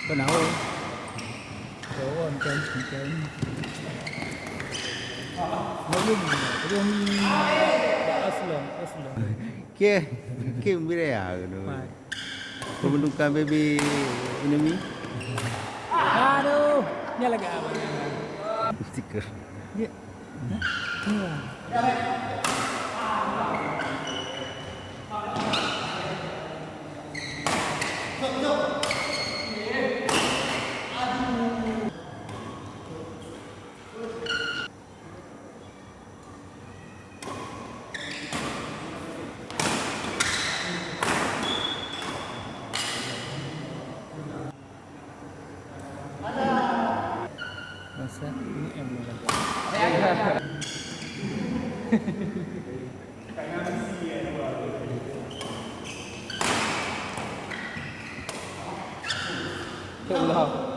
Kenapa? Oh, bukan. Belum aslam. Ke umbire ya gitu. Mat. Pembentukan baby ini Aduh, nyala gak apa? stiker. Ya. Hah? Masa ini M lagi. Belum.